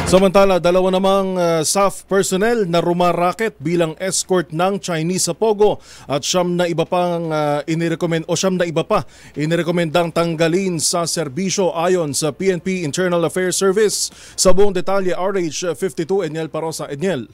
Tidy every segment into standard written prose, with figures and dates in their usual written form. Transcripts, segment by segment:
Samantala, dalawa namang SAF personnel na rumaraket bilang escort ng Chinese sa Pogo at siyam na iba pa inirekomendang tanggalin sa serbisyo ayon sa PNP Internal Affairs Service. Sa buong detalye, RH52 Edniel Parosa. Edniel.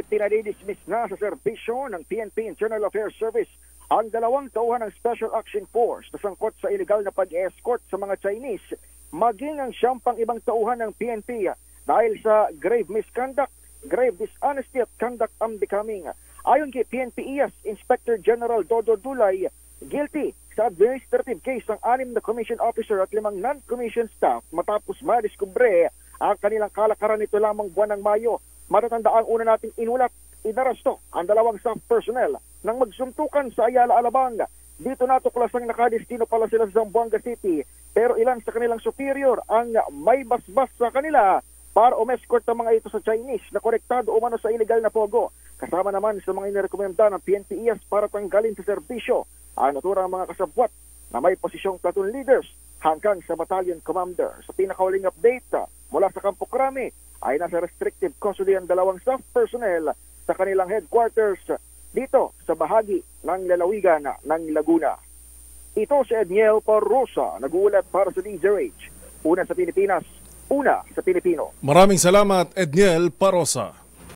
Pinadidismiss na sa serbisyo ng PNP Internal Affairs Service ang dalawang tauhan ng Special Action Force na sangkot sa illegal na pag-escort sa mga Chinese, maging ang siyam pang ibang tauhan ng PNP dahil sa grave misconduct, grave dishonesty at conduct unbecoming. Ayon kay PNP IAS Inspector General Dodo Dulay, guilty sa administrative case ang 6 na commission officer at 5 non-commissioned staff matapos madiskubre ang kanilang kalakaran nito lamang buwan ng Mayo. Matatandaan una nating inarasto ang dalawang staff personnel nang magsuntukan sa Ayala, Alabang. Dito natuklasang nakadestino pala sila sa Zamboanga City, pero ilan sa kanilang superior ang may basbas sa kanila para umescort ang mga ito sa Chinese na konektado umano sa illegal na pogo. Kasama naman sa mga inirekomenda ng PNP IAS para tanggalin sa serbisyo ang naturang mga kasabwat na may posisyong platoon leaders hanggang sa battalion commander. Sa pinakahuling update mula sa Campo Crame ay nasa restrictive custody ang dalawang staff personnel sa kanilang headquarters dito sa bahagi ng lalawigan ng Laguna. Ito si Edniel Parosa, nag-uulat para sa DZRH. Una sa Pilipinas, una sa Pilipino. Maraming salamat, Edniel Parosa.